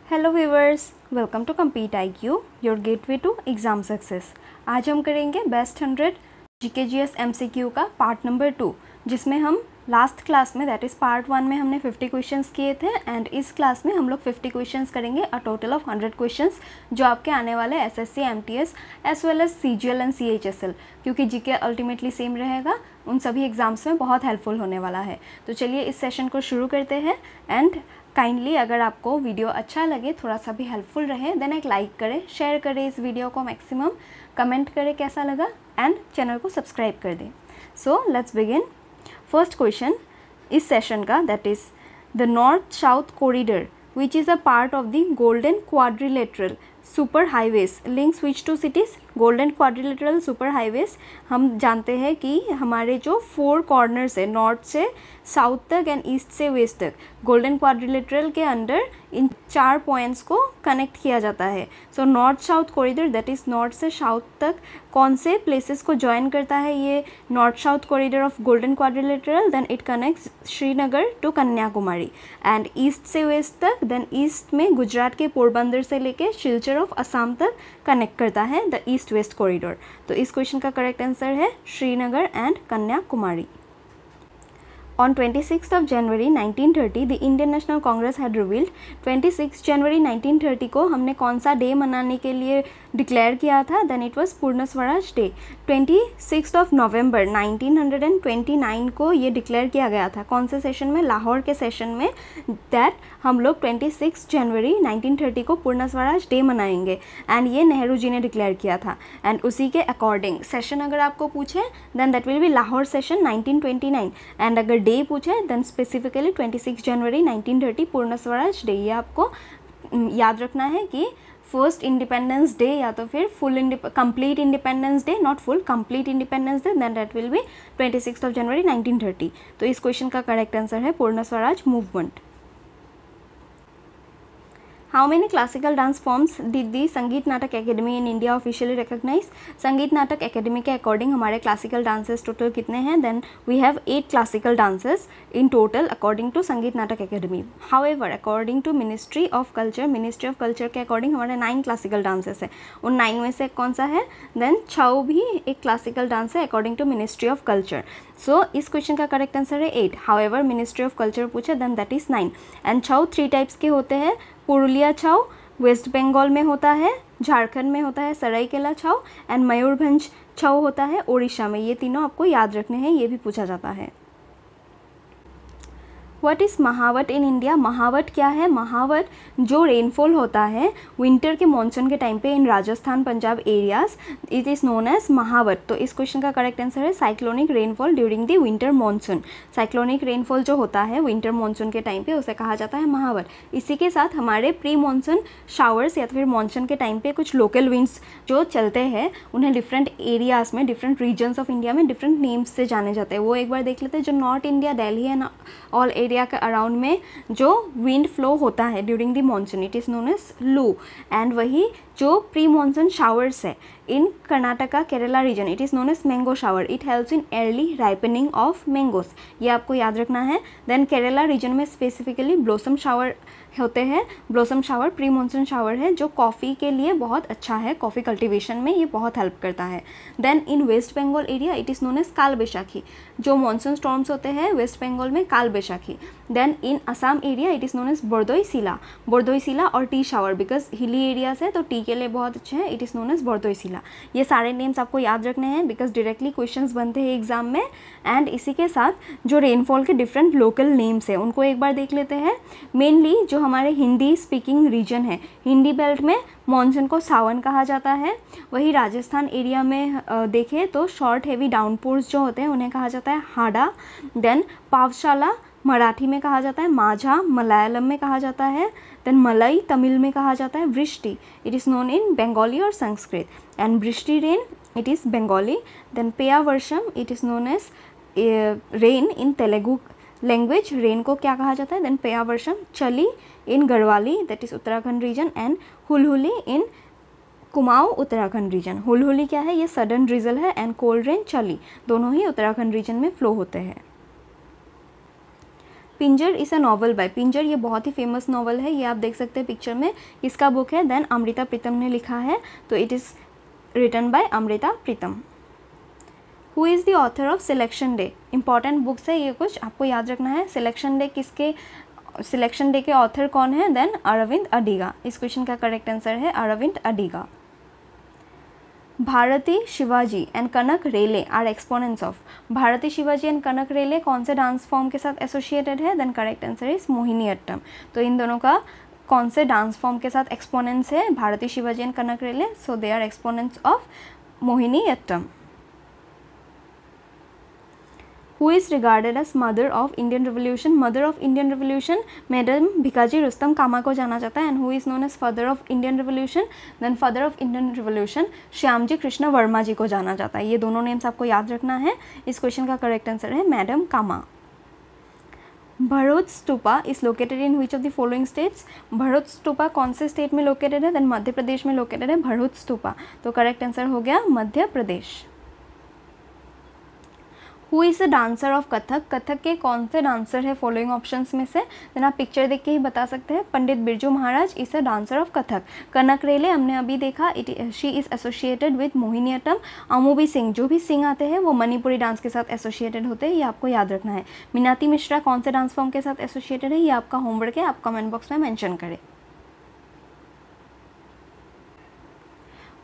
Hello viewers, welcome to compete IQ, your gateway to exam success. आज हम करेंगे best 100 GKGS MCQ का part number 2, जिसमें हम लास्ट क्लास में दैट इज़ पार्ट 1 में हमने 50 क्वेश्चंस किए थे एंड इस क्लास में हम लोग 50 क्वेश्चंस करेंगे, अ टोटल ऑफ 100 क्वेश्चंस जो आपके आने वाले SSC MTS as well as CGL and CHSL, क्योंकि GK अल्टीमेटली सेम रहेगा, उन सभी एग्ज़ाम्स में बहुत हेल्पफुल होने वाला है। तो चलिए इस सेशन को शुरू करते हैं एंड काइंडली अगर आपको वीडियो अच्छा लगे, थोड़ा सा भी हेल्पफुल रहे, देन एक लाइक करें, शेयर करें इस वीडियो को मैक्सिमम, कमेंट करें कैसा लगा एंड चैनल को सब्सक्राइब कर दें। So let's begin. First question इस सेशन का, that is the north south corridor which is a part of the golden quadrilateral super highways links which two cities. Golden quadrilateral super highways हम जानते हैं कि हमारे जो 4 कॉर्नर्स है, north से साउथ तक एंड ईस्ट से वेस्ट तक, गोल्डन क्वाड्रिलेटरल के अंडर इन 4 पॉइंट्स को कनेक्ट किया जाता है। So north south corridor that is north से साउथ तक कौन से प्लेसेस को ज्वाइन करता है ये north south corridor of golden quadrilateral, then it connects Srinagar to Kanyakumari and east से वेस्ट तक, देन ईस्ट में गुजरात के पोरबंदर से लेके सिलचर ऑफ असम तक कनेक्ट करता है द ईस्ट वेस्ट कॉरिडोर। तो इस क्वेश्चन का करेक्ट आंसर है Srinagar and Kanyakumari. On 26th of January 1930, the Indian National Congress had revealed 26 January 1930 को हमने कौन सा डे मनाने के लिए डिक्लेयर किया था, देन इट वाज पूर्ण स्वराज डे। 26 ऑफ नवंबर 1929 को ये डिक्लेयर किया गया था, कौन से सेशन में, लाहौर के सेशन में, दैट हम लोग 26 जनवरी 1930 को पूर्ण स्वराज डे मनाएंगे एंड ये नेहरू जी ने डिक्लेयर किया था। एंड उसी के अकॉर्डिंग सेशन अगर आपको पूछे then that will be Lahore session 1929 and अगर डे पूछे then specifically 26 January 1930 Purna Swaraj day. ये आपको याद रखना है कि फर्स्ट इंडिपेंडेंस डे या तो फिर full complete independence day, not full, complete independence day, then that will be 26 January 1930। तो इस क्वेश्चन का करेक्ट आंसर है Purna Swaraj movement. How many classical dance forms did the Sangeet Natak Academy in India officially recognize. Sangeet Natak academy के according हमारे classical dances total कितने हैं, then we have 8 classical dances in total according to Sangeet Natak Academy. However according to ministry of Culture के according हमारे 9 classical dances हैं। उन 9 में से कौन सा है, देन छऊ भी एक क्लासिकल डांस है according to ministry of culture. So इस क्वेश्चन का करेक्ट आंसर है 8। हाउएवर मिनिस्ट्री ऑफ कल्चर पूछे then that is 9 and Chhau 3 types के होते हैं। पुरुलिया छऊ वेस्ट बंगाल में होता है, झारखंड में होता है सरायकेला छऊ एंड मयूरभंज छऊ होता है उड़ीसा में। ये तीनों आपको याद रखने हैं, ये भी पूछा जाता है। व्हाट इज़ महावत इन इंडिया। महावत क्या है, महावत जो रेनफॉल होता है विंटर के मानसून के टाइम पे in Rajasthan Punjab areas, it is known as Mahawat. तो इस क्वेश्चन का करेक्ट आंसर है cyclonic rainfall during the winter monsoon. Cyclonic rainfall जो होता है विंटर मानसून के टाइम पे उसे कहा जाता है महावत। इसी के साथ हमारे प्री मानसून शावर्स या तो फिर मानसून के टाइम पे कुछ लोकल विंड्स जो चलते हैं उन्हें डिफरेंट एरियाज़ में, डिफरेंट रीजन्स ऑफ इंडिया में डिफरेंट नेम्स से जाने जाते हैं। वो एक बार देख लेते हैं। जो north India, Delhi and all area के अराउंड में जो विंड फ्लो होता है during the monsoon, it is known as loo. And वही जो प्री मानसून शावर्स है in Karnataka Kerala region, it is known as mango shower. It helps in early ripening of mangoes, ये आपको याद रखना है। देन केरला रीजन में स्पेसिफिकली ब्लॉसम शावर होते हैं। Blossom shower pre monsoon shower है जो कॉफ़ी के लिए बहुत अच्छा है, कॉफ़ी कल्टीवेशन में ये बहुत हेल्प करता है। Then in West Bengal area it is known as Kal Baishakhi. जो मानसून स्टॉर्म्स होते हैं वेस्ट बंगाल में, Kal Baishakhi. Then in Assam area it is known as Bardoisila और tea shower, because hilly areas है तो टी के लिए बहुत अच्छे हैं, it is known as Bardoisila. ये सारे नेम्स आपको याद रखने हैं बिकॉज डायरेक्टली क्वेश्चंस बनते हैं एग्जाम में। एंड इसी के साथ जो रेनफॉल के डिफरेंट लोकल नेम्स हैं उनको एक बार देख लेते हैं। मेनली जो हमारे हिंदी स्पीकिंग रीजन है, हिंदी बेल्ट में मानसून को सावन कहा जाता है। वही राजस्थान एरिया में देखें तो शॉर्ट हेवी डाउनपोर्स जो होते हैं उन्हें कहा जाता है हाड़ा। देन पावशाला मराठी में कहा जाता है, माझा मलयालम में कहा जाता है, देन मलई तमिल में कहा जाता है, vrishti it is known in Bengali और Sanskrit and vrishti rain it is Bengali. Then peya varsham it is known as rain in Telugu language, rain को क्या कहा जाता है, then peya varsham. Chali in Garhwali that is Uttarakhand region and hulhuli in Kumaon Uttarakhand region. Hulhuli क्या है, ये सडन ड्रिजल है एंड कोल्ड रेन चली दोनों ही उत्तराखंड रीजन में फ्लो होते हैं। पिंजर इज़ अ नॉवल बाय, पिंजर ये बहुत ही फेमस नॉवल है, ये आप देख सकते हैं पिक्चर में, इसका बुक है। देन अमृता प्रीतम ने लिखा है, तो it is written by Amrita Pritam. Who is the author of selection day, important books है ये, कुछ आपको याद रखना है। सिलेक्शन डे किसके, सिलेक्शन डे के ऑथर कौन है? देन अरविंद अडिगा। इस क्वेश्चन का करेक्ट आंसर है Aravind Adiga. Bharati Shivaji and Kanak Rele are exponents of, Bharati Shivaji and Kanak Rele कौन से डांस फॉर्म के साथ एसोसिएटेड है? Then correct answer is Mohini Attam. तो इन दोनों का कौन से डांस फॉर्म के साथ एक्सपोनेंट्स है? Bharati Shivaji and Kanak Rele, so they are exponents of Mohini Attam. Who is regarded as mother of Indian Revolution? Mother of Indian Revolution madam Bhikaji Rustom Cama को जाना जाता है। And who is known as father of Indian Revolution? Then father of Indian Revolution Shyamji Krishna Varma ji को जाना जाता है। ये दोनों नेम्स आपको याद रखना है। इस क्वेश्चन का करेक्ट आंसर है madam Cama. Bharuch stupa is located in which of the following states? Bharuch stupa कौन से स्टेट में लोकेटेड है? देन मध्य प्रदेश में लोकेटेड है भरूच स्तूपा। तो करेक्ट आंसर हो गया Madhya Pradesh. Who is a dancer of Kathak? Kathak के कौन से डांसर है फॉलोइंग ऑप्शंस में से? देन आप पिक्चर देख के ही बता सकते हैं। Pandit Birju Maharaj is a dancer of Kathak. Kanak Rele हमने अभी देखा, she is associated with Mohini Attam. Amubi Singh, जो भी सिंह आते हैं वो मणिपुरी डांस के साथ एसोसिएटेड होते हैं, ये आपको याद रखना है। मीनाती मिश्रा कौन से डांस फॉर्म के साथ एसोसिएटेड है? ये आपका होमवर्क है, आप कमेंट बॉक्स में मेंशन करें।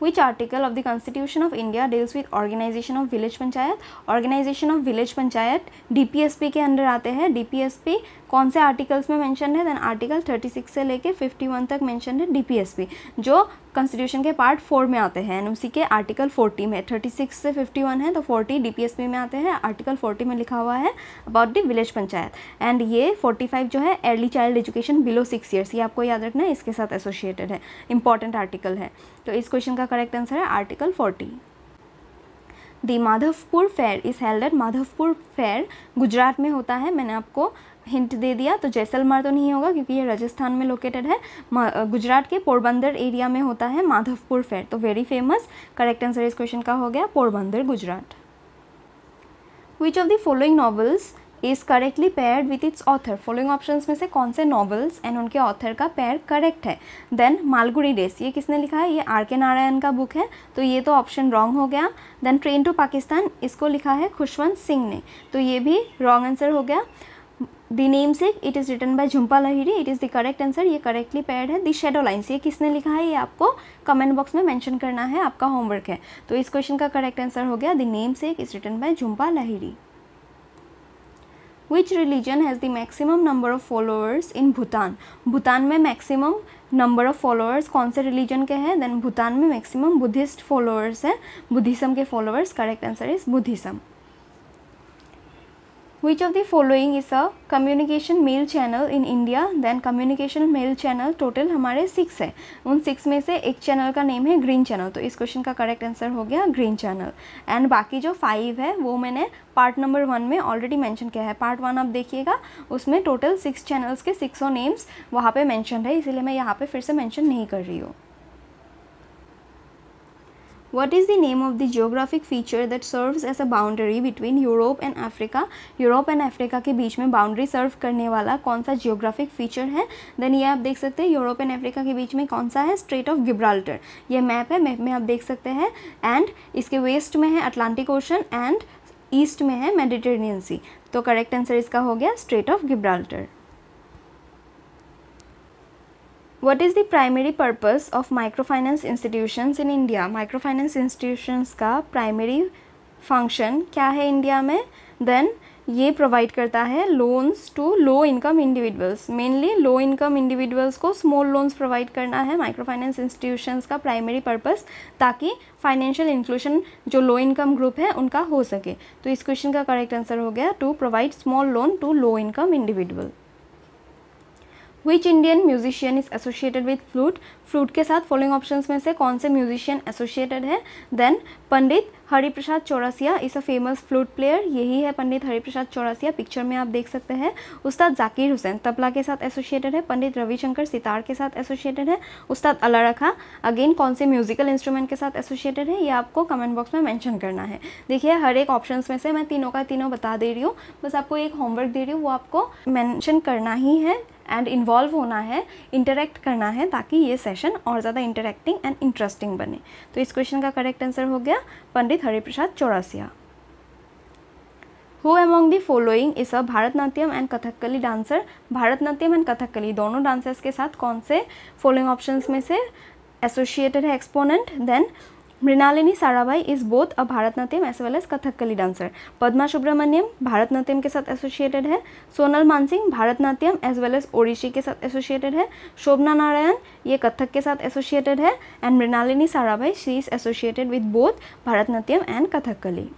Which article of the Constitution of India deals with organization of village panchayat? Organization of village panchayat DPSP के अंडर आते हैं। DPSP कौन से आर्टिकल्स में मेंशन है? देन आर्टिकल 36 से लेके 51 तक मेंशन है DPSP, जो कॉन्स्टिट्यूशन के पार्ट 4 में आते हैं। उसी के आर्टिकल 40 में 36 से 51 है, तो 40 DPSP में आते हैं। आर्टिकल 40 में लिखा हुआ है about the village panchayat. And ये 45 जो है early child education below 6 years, ये आपको याद रखना है, इसके साथ एसोसिएटेड है, इंपॉर्टेंट आर्टिकल है। तो इस क्वेश्चन का करेक्ट आंसर है article 40। The Madhavpur fair is held at, Madhavpur fair Gujarat में होता है। मैंने आपको हिंट दे दिया, तो जैसलमेर तो नहीं होगा क्योंकि ये राजस्थान में लोकेटेड है। गुजरात के पोरबंदर एरिया में होता है माधवपुर फेयर, तो वेरी फेमस। करेक्ट आंसर इस क्वेश्चन का हो गया पोरबंदर गुजरात। विच of the following novels is correctly paired with its author? Following options में से कौन से नॉवेल्स एंड उनके ऑथर का पेयर करेक्ट है? देन मालगुडी डेज, ये किसने लिखा है? ये आर के नारायण का बुक है, तो ये तो ऑप्शन रॉन्ग हो गया। देन ट्रेन टू पाकिस्तान, इसको लिखा है खुशवंत सिंह ने, तो ये भी रॉन्ग आंसर हो गया। The Namesake it is written by Jhumpa Lahiri, it is the correct answer, ये करेक्टली पेयर्ड है। द शैडो लाइन्स, ये किसने लिखा है? ये आपको कमेंट बॉक्स में मेंशन करना है, आपका होमवर्क है। तो इस क्वेश्चन का करेक्ट आंसर हो गया the Namesake is written by Jhumpa Lahiri. Which religion has the maximum number of followers in Bhutan? Bhutan में मैक्सिमम नंबर ऑफ फॉलोअर्स कौन से रिलीजन के हैं? देन भूटान में मैक्सिमम बुद्धिस्ट फॉलोअर्स हैं, बुद्धिज्म के followers. Correct answer is Buddhism. Which of the following is a communication mail channel in India? Then communication mail channel total हमारे 6 है, उन 6 में से एक चैनल का नेम है ग्रीन चैनल, तो इस क्वेश्चन का करेक्ट आंसर हो गया ग्रीन चैनल। एंड बाकी जो 5 है वो मैंने पार्ट नंबर 1 में ऑलरेडी मेंशन किया है। पार्ट 1 आप देखिएगा, उसमें टोटल 6 चैनल्स के 600 नेम्स वहाँ पे मेंशन है, इसीलिए मैं यहाँ पे फिर से मेंशन नहीं कर रही हूँ। What is the name of the geographic feature that serves as a boundary between Europe and Africa? Europe and Africa के बीच में बाउंड्री सर्व करने वाला कौन सा जियोग्राफिक फीचर है? देन ये आप देख सकते हैं, यूरोप एंड अफ्रीका के बीच में कौन सा है? Straight of Gibraltar. ये मैप है, मैप में आप देख सकते हैं। एंड इसके वेस्ट में है अटलांटिक ओशन एंड ईस्ट में है मेडिटेरेनियन सी, तो करेक्ट आंसर इसका हो गया straight of Gibraltar. What is the primary purpose of microfinance institutions in India? Microfinance institutions का primary function क्या है इंडिया में? Then ये प्रोवाइड करता है loans to low income individuals, mainly low income individuals को स्मॉल लोन्स प्रोवाइड करना है माइक्रो फाइनेंस इंस्टीट्यूशंस का प्राइमरी पर्पस, ताकि फाइनेंशियल इंक्लूजन जो लो इनकम ग्रुप है उनका हो सके। तो इस क्वेश्चन का करेक्ट आंसर हो गया to provide small loan to low income individual. Which Indian musician is associated with flute, flute के साथ फॉलोइंग ऑप्शंस में से कौन से म्यूजिशियन एसोसिएटेड है? Then Pandit Hariprasad Chaurasia is a famous flute player, यही है पंडित हरिप्रसाद चौरसिया, पिक्चर में आप देख सकते हैं। उस्ताद जाकिर हुसैन तबला के साथ एसोसिएटेड है। पंडित रविशंकर सितार के साथ एसोसिएटेड है। उस्ताद अला रखा अगेन कौन से म्यूजिकल इंस्ट्रूमेंट के साथ एसोसिएटेड है, ये आपको कमेंट बॉक्स में मेंशन करना है। देखिए हर एक ऑप्शंस में से मैं तीनों का तीनों बता दे रही हूँ, बस आपको एक होमवर्क दे रही हूँ, वो आपको मेंशन करना ही है एंड इन्वॉल्व होना है, इंटरेक्ट करना है, ताकि ये सेशन और ज़्यादा इंटरेक्टिंग एंड इंटरेस्टिंग बने। तो इस क्वेश्चन का करेक्ट आंसर हो गया Pandit Hariprasad Chaurasia. Who among the following is a Bharatanatyam and Kathakali dancer, Bharatanatyam and Kathakali दोनों डांसर्स के साथ कौन से फॉलोइंग ऑप्शंस में से एसोसिएटेड है exponent? Then Mrinalini Sarabhai is both a Bharatanatyam as well as Kathakali dancer. Padma Subrahmanyam Bharatanatyam के साथ एसोसिएटेड है। Sonal Mansingh Bharatanatyam as well as Odissi के साथ एसोसिएटेड है। शोभना नारायण ये कथक के साथ एसोसिएटेड है। And Mrinalini Sarabhai she is associated with both Bharatanatyam and Kathakali.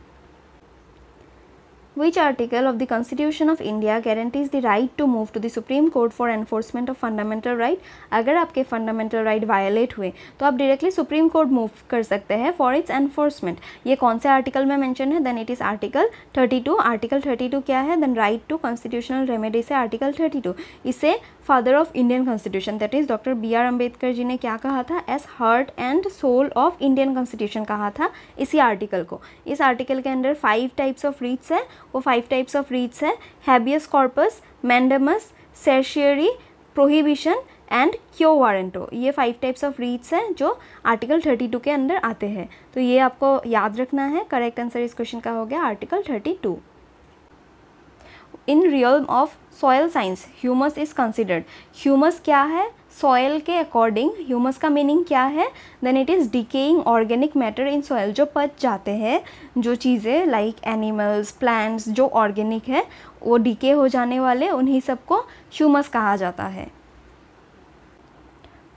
Which article of the Constitution of India guarantees the right to move to the Supreme Court for enforcement of fundamental right? अगर आपके fundamental right violate हुए तो आप directly Supreme Court move कर सकते हैं for its enforcement। ये कौन से article में mention है? Then it is Article 32। Article 32 क्या है? Then right to constitutional remedy से Article 32। इसे father of Indian constitution that is doctor B R. Ambedkar ji ने क्या कहा था? As heart and soul of Indian constitution कहा था इसी आर्टिकल को। इस आर्टिकल के अंदर 5 टाइप्स ऑफ रीट्स है, वो 5 टाइप्स ऑफ रीट्स है habeas corpus, mandamus, सर्शियरी, prohibition and क्यो वारंटो। ये 5 टाइप्स ऑफ रीट्स हैं जो आर्टिकल 32 के अंदर आते हैं, तो ये आपको याद रखना है। करेक्ट आंसर इस क्वेश्चन का हो गया article 32। In realm of soil science humus is considered, humus क्या है? सॉयल के अकॉर्डिंग ह्यूमस का मीनिंग क्या है? Then it is decaying organic matter in soil, जो पच जाते हैं, जो चीज़ें लाइक एनिमल्स, प्लांट्स जो ऑर्गेनिक है वो डिके हो जाने वाले, उन्हीं सबको ह्यूमस कहा जाता है।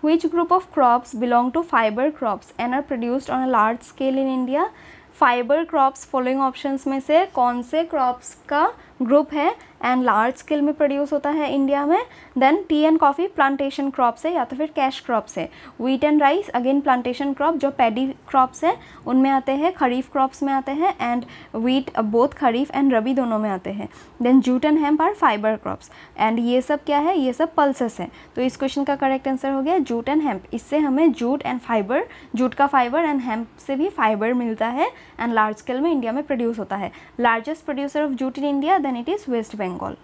Which group of crops belong to fiber crops and are produced on a large scale in India? Fibre crops following options में से कौन से क्रॉप्स का ग्रुप है एंड लार्ज स्केल में प्रोड्यूस होता है इंडिया में? Then tea and coffee plantation crops है या तो फिर कैश क्रॉप्स है। Wheat and rice again plantation crop जो पैडी क्रॉप्स है उनमें आते हैं, खरीफ क्रॉप्स में आते हैं, and wheat both kharif and rabi दोनों में आते हैं। Then jute and hemp are fibre crops and ये सब क्या है? ये सब पल्सेस है। तो इस क्वेश्चन का करेक्ट आंसर हो गया जूट एंड हेम्प। इससे हमें जूट एंड फाइबर, जूट का फाइबर एंड हेम्प से भी फाइबर मिलता है एंड लार्ज स्केल में इंडिया में प्रोड्यूस होता है। Largest producer of jute in India then it is West Bengal.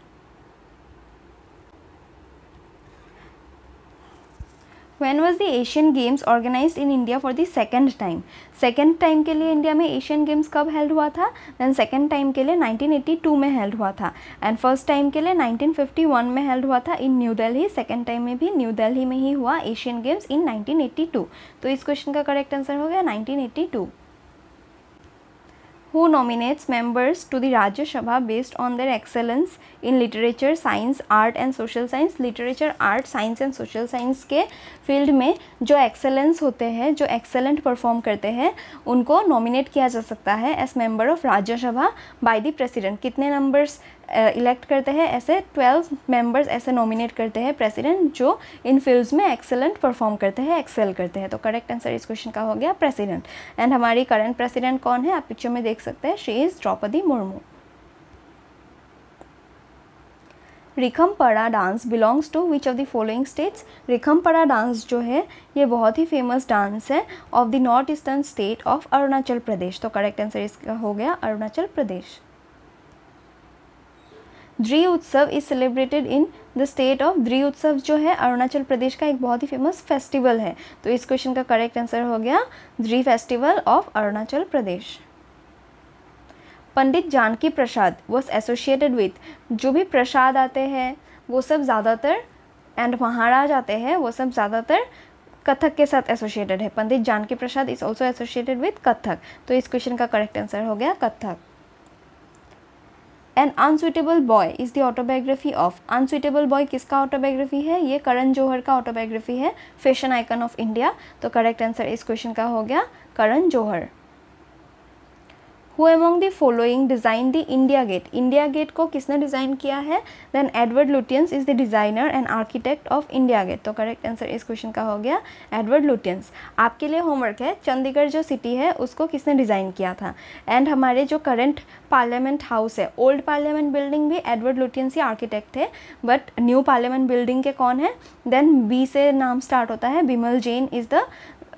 When was the Asian Games organized in India for the second time? Second time के लिए इंडिया में Asian games कब held हुआ था? दैन सेकेंड टाइम के लिए 1982 में held हुआ था एंड फर्स्ट टाइम के लिए 1951 में हेल्ड हुआ था इन न्यू दिल्ली। सेकेंड टाइम में भी न्यू दिल्ली में ही हुआ एशियन गेम्स इन 1982। तो इस क्वेश्चन का करेक्ट आंसर हो गया 1982। Who nominates members to the Rajya Sabha based on their excellence in literature, science, art and social science? Literature, art, science and social science के फील्ड में जो एक्सेलेंस होते हैं, जो एक्सेलेंट परफॉर्म करते हैं, उनको नॉमिनेट किया जा सकता है as member of Rajya Sabha by the president. कितने नंबर्स इलेक्ट करते हैं? ऐसे 12 मेंबर्स ऐसे नॉमिनेट करते हैं प्रेसिडेंट जो इन फील्ड्स में एक्सेलेंट परफॉर्म करते हैं, एक्सेल करते हैं। तो करेक्ट आंसर इस क्वेश्चन का हो गया प्रेसिडेंट। एंड हमारी करंट प्रेसिडेंट कौन है? आप पिक्चर में देख सकते हैं, she is Droupadi Murmu. Rikhampada dance belongs to which of the following states? Rikhampada dance जो है ये बहुत ही फेमस डांस है of the north eastern state of Arunachal Pradesh. तो करेक्ट आंसर इसका हो गया अरुणाचल प्रदेश। द्री उत्सव is celebrated in the state of, द्री उत्सव जो है अरुणाचल प्रदेश का एक बहुत ही फेमस फेस्टिवल है। तो इस क्वेश्चन का करेक्ट आंसर हो गया Dree festival of Arunachal Pradesh. Pandit Janki Prasad was associated with, जो भी प्रसाद आते हैं वो सब ज़्यादातर एंड महाराज आते हैं वो सब ज़्यादातर कथक के साथ एसोसिएटेड है। Pandit Janki Prasad is also associated with Kathak. तो इस क्वेश्चन का करेक्ट आंसर हो गया Kathak. An unsuitable boy is the autobiography of, unsuitable boy किसका ऑटोबायोग्राफी है? ये करण जौहर का ऑटोबायोग्राफी है, फैशन आइकन ऑफ इंडिया। तो करेक्ट आंसर इस क्वेश्चन का हो गया Karan Johar. Who among the following design the India gate, India gate को किसने डिज़ाइन किया है? Then Edward Lutyens is the designer and architect of India Gate. तो करेक्ट आंसर इस क्वेश्चन का हो गया एडवर्ड लुटियंस। आपके लिए होमवर्क है, चंडीगढ़ जो सिटी है उसको किसने डिज़ाइन किया था? एंड हमारे जो करंट पार्लियामेंट हाउस है, ओल्ड पार्लियामेंट बिल्डिंग भी एडवर्ड लुटियंस ही आर्किटेक्ट थे, बट न्यू पार्लियामेंट बिल्डिंग के कौन है? देन बी से नाम स्टार्ट होता है, बिमल जैन इज़ द,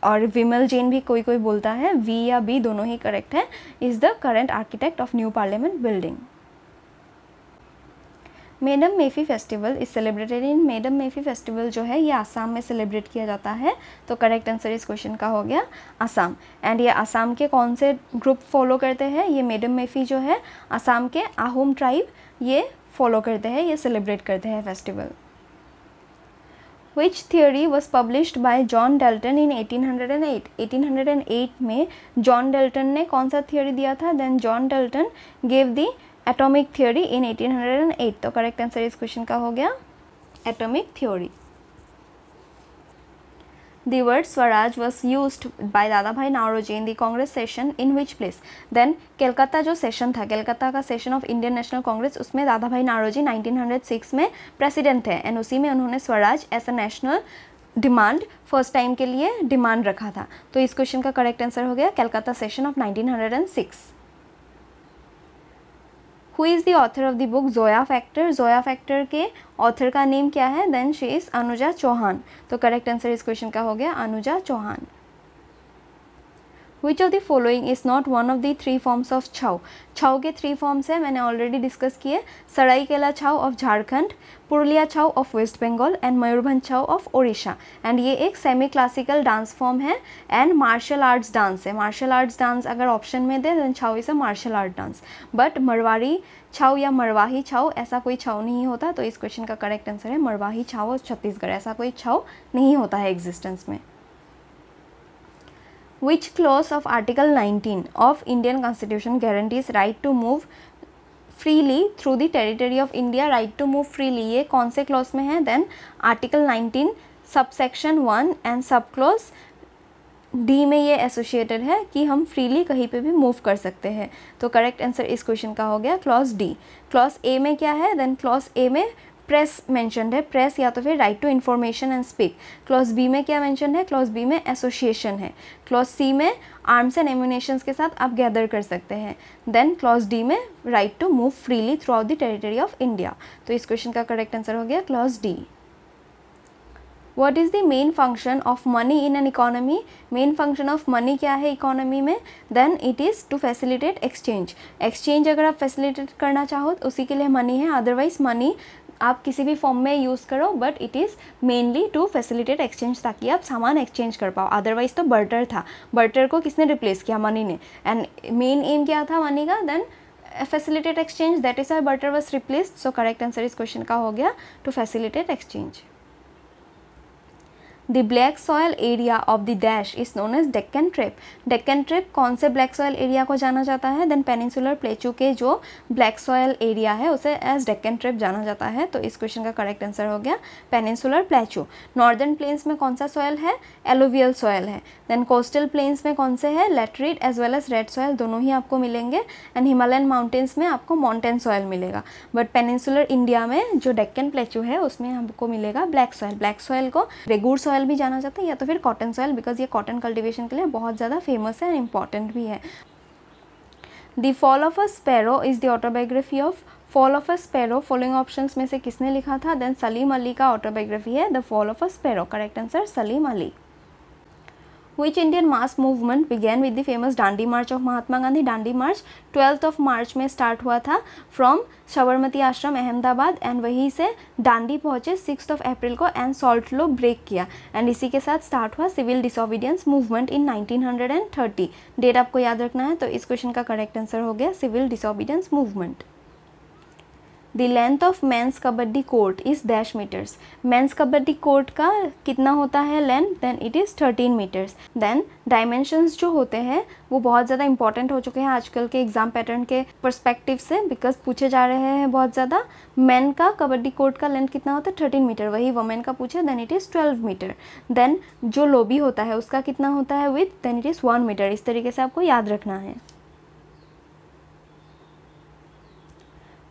और विमल जैन भी कोई कोई बोलता है, वी या बी दोनों ही करेक्ट है, is the current architect of new parliament building. Medam Mephi festival is celebrated in, Medam Mephi festival जो है ये आसाम में सेलिब्रेट किया जाता है। तो करेक्ट आंसर इस क्वेश्चन का हो गया आसाम। एंड ये आसाम के कौन से ग्रुप फॉलो करते हैं? ये मेडम मेफी जो है आसाम के आहूम ट्राइब ये फॉलो करते हैं, ये सेलिब्रेट करते हैं festival. Which theory was published by John Dalton in 1808? 1808 में जॉन डल्टन ने कौन सा थियोरी दिया था? Then John Dalton gave the atomic theory in 1808। तो करेक्ट आंसर इस क्वेश्चन का हो गया atomic theory. The word Swaraj was used by दादा भाई Naoroji in the Congress session in which place? Then Calcutta जो सेशन था, कलकत्ता का session of Indian national Congress, उसमें दादा भाई नौरोजी 1906 में प्रेसिडेंट थे एंड उसी में उन्होंने Swaraj as a national demand first time के लिए डिमांड रखा था। तो इस क्वेश्चन का करेक्ट आंसर हो गया Calcutta session of 1906। Who is the author of the book Zoya Factor? Zoya Factor के ऑथर का नेम क्या है? Then she is Anuja Chauhan. तो करेक्ट आंसर इस क्वेश्चन का हो गया Anuja Chauhan. Which of the following is not one of the three forms of छाऊ? छाऊ के 3 फॉर्म्स हैं, मैंने ऑलरेडी डिस्कस किए, Seraikela Chhau of Jharkhand, Purulia Chhau of West Bengal and Mayurbhanj Chhau of Odisha. And ये एक सेमी क्लासिकल डांस फॉर्म है एंड मार्शल आर्ट्स डांस है। मार्शल आर्ट्स डांस अगर option में दे then Chhau is a martial art dance, but Marwari Chhau या मरवाही छाऊ ऐसा कोई छाऊ नहीं होता। तो इस क्वेश्चन का करेक्ट आंसर है मरवाही छाऊ और छत्तीसगढ़, ऐसा कोई छाऊ नहीं होता है एग्जिस्टेंस में। Which clause of Article 19 of Indian Constitution guarantees right to move freely through the territory of India? Right to move freely ये कौन से क्लॉज में है? Then article 19 subsection 1 and sub clause D में ये एसोसिएटेड है कि हम फ्रीली कहीं पे भी मूव कर सकते हैं। तो करेक्ट आंसर इस क्वेश्चन का हो गया क्लॉज डी। क्लॉज ए में क्या है? देन क्लॉज ए में प्रेस मेंशनड है, प्रेस या तो फिर right to information and speak. Clause B में क्या मेंशन है? क्लॉज बी में एसोसिएशन है। क्लॉज सी में आर्म्स एंड एम्यूनेशंस के साथ आप गैदर कर सकते हैं। देन क्लॉज डी में right to move freely throughout the territory of India. तो इस क्वेश्चन का करेक्ट आंसर हो गया clause D. What is the main function of money in an economy? Main function of money क्या है economy में? Then it is to facilitate exchange. Exchange अगर आप फैसिलिटेट करना चाहो तो उसी के लिए मनी है, अदरवाइज मनी आप किसी भी फॉर्म में यूज़ करो, but it is mainly to facilitate exchange, ताकि आप सामान एक्सचेंज कर पाओ। अदरवाइज तो बर्टर था, बर्टर को किसने रिप्लेस किया? मनी ने। एंड मेन एम क्या था मनी का? Then facilitate exchange, that is why barter was replaced. So correct answer इस क्वेश्चन का हो गया to facilitate exchange. The black soil area of the dash is known as Deccan trip. Deccan trip कौन से black soil area को जाना जाता है? देन पेनिनसुलर प्लेटू के जो ब्लैक सॉयल एरिया है उसे एज डेक्कन ट्रिप जाना जाता है। तो इस क्वेश्चन का करेक्ट आंसर हो गया पेनिनसुलर प्लेटू। नॉर्दर्न प्लेन्स में कौन सा सॉयल है? एलोवियल सॉयल है। देन कोस्टल प्लेन्स में कौन से है? Laterite as well as red soil, दोनों ही आपको मिलेंगे। एंड हिमालयन माउंटेन्स में आपको माउंटेन सॉयल मिलेगा, बट पेनिनसुलर इंडिया में जो डेक्कन प्लेटू है उसमें आपको मिलेगा ब्लैक सॉयल। ब्लैक सॉयल को रेगुर सॉयल भी जाना जाता है या तो फिर कॉटन सॉयल, बिकॉज ये कॉटन कल्टीवेशन के लिए बहुत ज़्यादा फेमस है एंड इम्पॉर्टेंट भी है। The fall of a sparrow is the autobiography of. Fall of a sparrow following options में से किसने लिखा था? देन सलीम अली का ऑटोबायोग्राफी है the fall of a sparrow. Correct answer Salim Ali. Which Indian mass movement began with the famous Dandi march of Mahatma Gandhi? Dandi march 12 March में start हुआ था फ्रॉम साबरमती आश्रम अहमदाबाद, एंड वहीं से दांडी पहुँचे 6 अप्रैल को एंड सॉल्ट लो ब्रेक किया, एंड इसी के साथ स्टार्ट हुआ civil disobedience movement in 1930। Date आपको याद रखना है। तो इस क्वेश्चन का करेक्ट आंसर हो गया civil disobedience movement. The length of men's kabaddi court is dash metres. Men's kabaddi court का कितना होता है length? Then it is 13 metres. Then dimensions जो होते हैं वो बहुत ज़्यादा इंपॉर्टेंट हो चुके हैं आजकल के एग्जाम पैटर्न के पर्सपेक्टिव से, बिकॉज पूछे जा रहे हैं बहुत ज़्यादा। मेन का कबड्डी कोर्ट का लेंथ कितना होता है? 13 मीटर। वही वुमेन का पूछे then it is 12 metre. Then जो लोबी होता है उसका कितना होता है width? Then it is 1 metre. इस तरीके से आपको याद रखना है।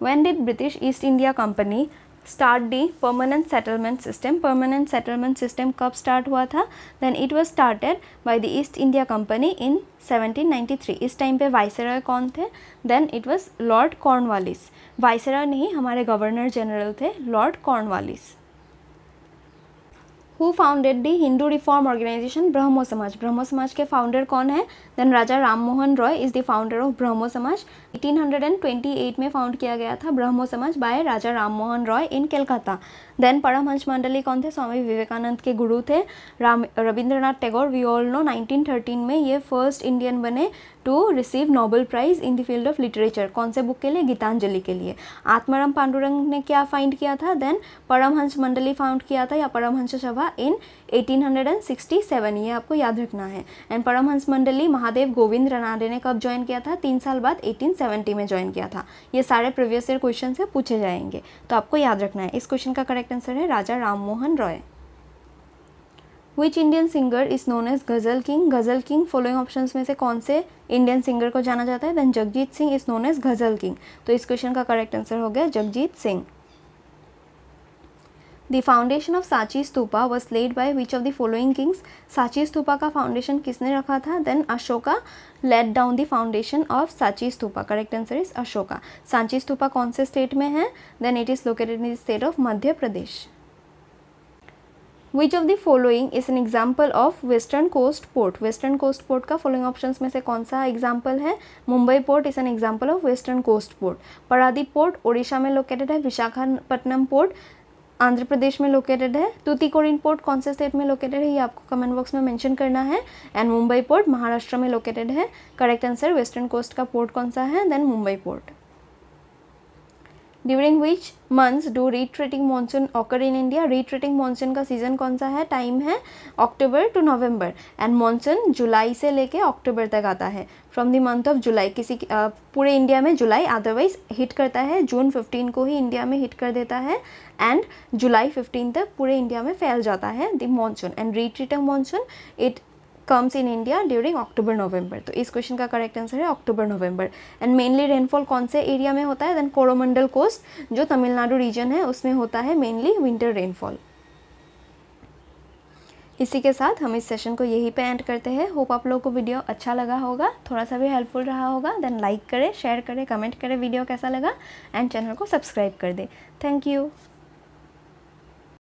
When did British East India Company start the permanent settlement system? Permanent settlement system कब स्टार्ट हुआ था? Then it was started by the East India Company in 1793. इस टाइम पे वाइसरॉय कौन थे? Then it was Lord Cornwallis. Viceroy नहीं, हमारे governor general थे Lord Cornwallis. Who founded the Hindu reform organisation? Brahmo Samaj. Brahmo Samaj के फाउंडर कौन है? Then Raja Ram Mohan Roy is the founder of Brahmo Samaj. 1828 में फाउंड किया गया था Brahmo Samaj by Raja Ram Mohan Roy in Calcutta. Then Paramhansa Mandali कौन थे? स्वामी विवेकानंद के गुरु थे. Rabindranath Tagore, we all know, 1913 में ये फर्स्ट इंडियन बने to receive Nobel prize in the field of literature. कौन से बुक के लिए? गीतांजलि के लिए. आत्माराम पांडुरंग ने क्या फाइंड किया था? देन परमहंस मंडली फाउंड किया था या परमहंस सभा इन 1867. ये आपको याद रखना है. एंड परमहंस मंडली महादेव गोविंद रनाडे ने कब ज्वाइन किया था? 3 साल बाद 1870 में ज्वाइन किया था. ये सारे प्रीवियस ईयर क्वेश्चन से पूछे जाएंगे, तो आपको याद रखना है. इस क्वेश्चन का करेक्ट आंसर है Raja Ram Mohan Roy. Which Indian singer is known as ghazal king? Ghazal king following options में से कौन से इंडियन सिंगर को जाना जाता है? Then Jagjit Singh is known as ghazal king. तो इस क्वेश्चन का करेक्ट आंसर हो गया Jagjit Singh. The foundation of Sanchi stupa was laid by which of the following kings? Sanchi stupa का फाउंडेशन किसने रखा था? Then Ashoka laid down the foundation of Sanchi stupa. Correct answer is Ashoka. Sanchi stupa कौन से स्टेट में है? Then it is located in the state of Madhya Pradesh. Which of the following is an example of western coast port? Western coast port का following options में से कौन सा example है? Mumbai port is an example of western coast port. Paradip port Odisha में located है. Visakhapatnam port Andhra Pradesh में located है. तूतीकोरिन पोर्ट कौन से स्टेट में लोकेटेड है? ये आपको कमेंट बॉक्स में मेंशन करना है. एंड मुंबई पोर्ट महाराष्ट्र में लोकेटेड है. करेक्ट आंसर वेस्टर्न कोस्ट का पोर्ट कौन सा है? Then Mumbai port. During which months do retreating monsoon occur in India? Retreating monsoon का सीजन कौन सा है? टाइम है October to November. And monsoon July से लेके अक्टूबर तक आता है. From the month of July, किसी पूरे इंडिया में जुलाई अदरवाइज हिट करता है. जून 15 को ही इंडिया में हिट कर देता है एंड जुलाई 15 तक पूरे इंडिया में फैल जाता है the monsoon. And retreating monsoon it comes in India during October November. तो इस क्वेश्चन का करेक्ट आंसर है October November. And mainly rainfall कौन से एरिया में होता है? देन कोरोमंडल कोस्ट जो तमिलनाडु रीजन है उसमें होता है मेनली विंटर रेनफॉल. इसी के साथ हम इस सेशन को यहीं पे एंड करते हैं. होप आप लोगों को वीडियो अच्छा लगा होगा, थोड़ा सा भी हेल्पफुल रहा होगा. देन लाइक करें, शेयर करें, कमेंट करें वीडियो कैसा लगा एंड चैनल को सब्सक्राइब कर दें. Thank you.